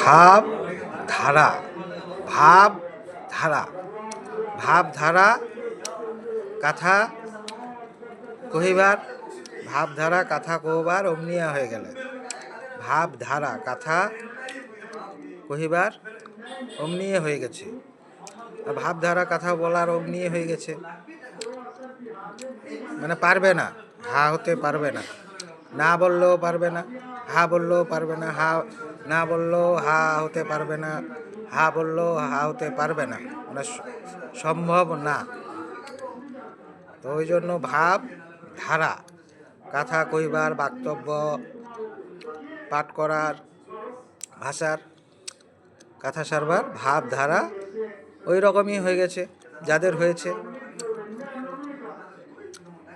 ভাব ধারা, ভাব ধারা, ভাব ধারা কথা কহিবার, ভাব ধারা কথা কহবার অমনিয়া হয়ে গেলে। ভাব ধারা কথা কহিবার অমনিয়ে হয়ে গেছে। ভাবধারা কথা বলার অমনিয়ে হয়ে গেছে, মানে পারবে না, হা হতে পারবে না, না বললেও পারবে না, হা বললেও পারবে না, হা না বললেও হা হতে পারবে না, হা বললেও হা হতে পারবে না, মানে সম্ভব না। তো ওই জন্য ভাব ধারা কথা কইবার, বক্তব্য পাঠ করার, ভাষার কথা সারবার ভাব ধারা ওই রকমই হয়ে গেছে যাদের হয়েছে,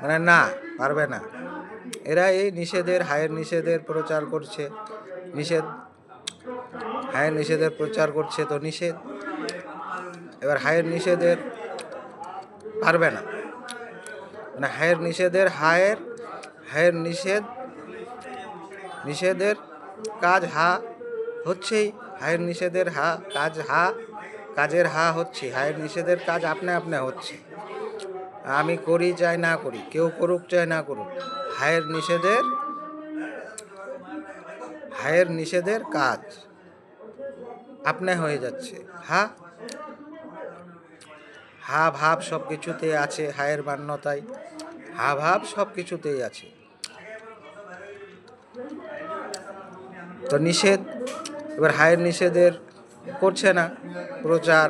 মানে না পারবে না। এরা এই নিষেধের, হায়ের নিষেধের প্রচার করছে, নিষেধ হায়ের নিষেধের প্রচার করছে, তো নিষেধ এবার হায়ের নিষেধের পারবে না, মানে হায়ের নিষেধের হায়ের নিষেধের কাজ হা হচ্ছেই, হায়ের নিষেধের হা কাজ, হা কাজের হা হচ্ছে, হায়ের নিষেধের কাজ আপনি আপনি হচ্ছে। আমি করি চাই না করি, কেউ করুক চাই না করুক, হায়ের নিষেধের কাজ আপনি হয়ে যাচ্ছে। হা হা ভাব সব কিছুতে আছে, হায়ের মান্যতায় হা ভাব সব কিছুতেই আছে। তো নিষেধ, এবার হায়ের নিষেধের করছে না প্রচার,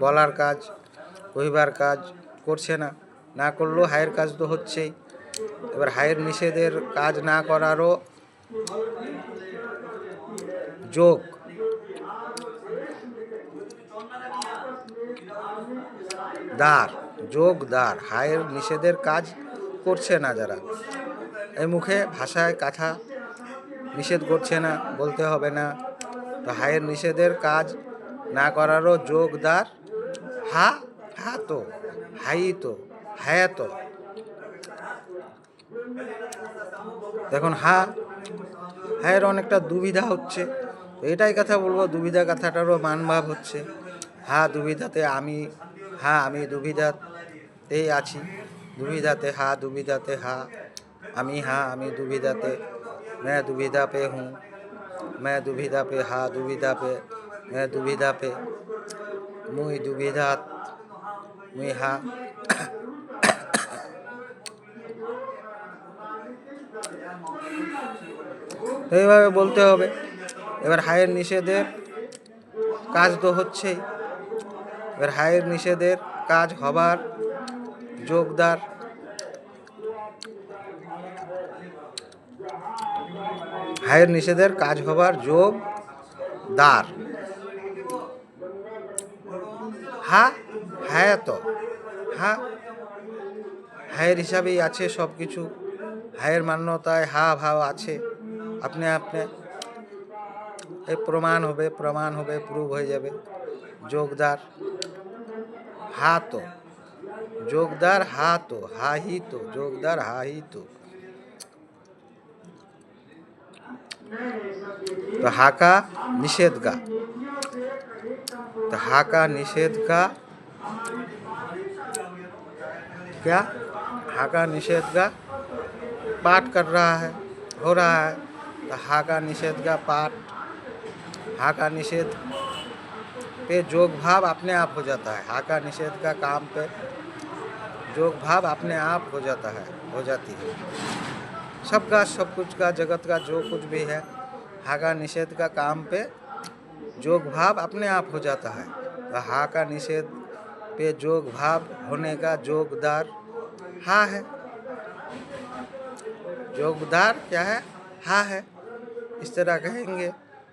বলার কাজ কহিবার কাজ করছে না, না করলেও হায়ের কাজ তো হচ্ছেই। এবার হায়ের নিষেধের কাজ না করারও যোগ, দ্বার, যোগ দ্বার, হায়ের নিষেধের কাজ করছে না যারা, এই মুখে ভাষায় কথা নিষেধ করছে না, বলতে হবে না, তো হায়ের নিষেধের কাজ না করারও যোগ দ্বার হা, হা তো, হাই তো, হ্যাঁ তো। দেখুন হায়ের অনেকটা দুবিধা হচ্ছে, এটাই কথা বলবো, দুবিধা কথাটারও মানভাব হচ্ছে। হা দুবিধাতে আমি, হা আমি দুবিধাতেই আছি, দুবিধাতে হা, দুবিধাতে হা আমি, হা আমি দুবিধাতে, मैं दुविधा पे हूँ, मैं दुविधा पे, हा दुविधा पे, मैं दुविधा पे, मुई दुविधात, मुई হা। এইভাবে বলতে হবে। এবার হায়ের নিষেধের কাজ তো হচ্ছেই, এবার হায়ের নিষেধের কাজ হবার যোগদার, হায়ের নিষেধের কাজ হবার যোগ দ্বার হা, হ্যাঁ তো, হা হায়ের হিসাবেই আছে সব কিছু, হায়ের মান্যতায় হা ভাব আছে আপনি আপনি, এই প্রমাণ হবে, প্রুভ হয়ে যাবে। যোগদার হা তো, যোগদার হা তো, হা হি তো, যোগদার হা হি তো। तो हा का निषेध का, तो हा का निषेध का क्या, हा का निषेध का पाठ कर रहा है, हो रहा है, तो हा का निषेध का पाठ, हा का निषेध पे जोग भाव अपने आप हो जाता है, हा का निषेध का काम पे जोग भाव अपने आप हो जाता है, हो जाती है। सबका, सब कुछ का, जगत का जो कुछ भी है, हा का निषेध का काम पे जोग भाव अपने आप हो जाता है। तो हा का निषेध पे जोग भाव होने का जोगदार हा है, जोगदार क्या है, हा है, इस तरह कहेंगे।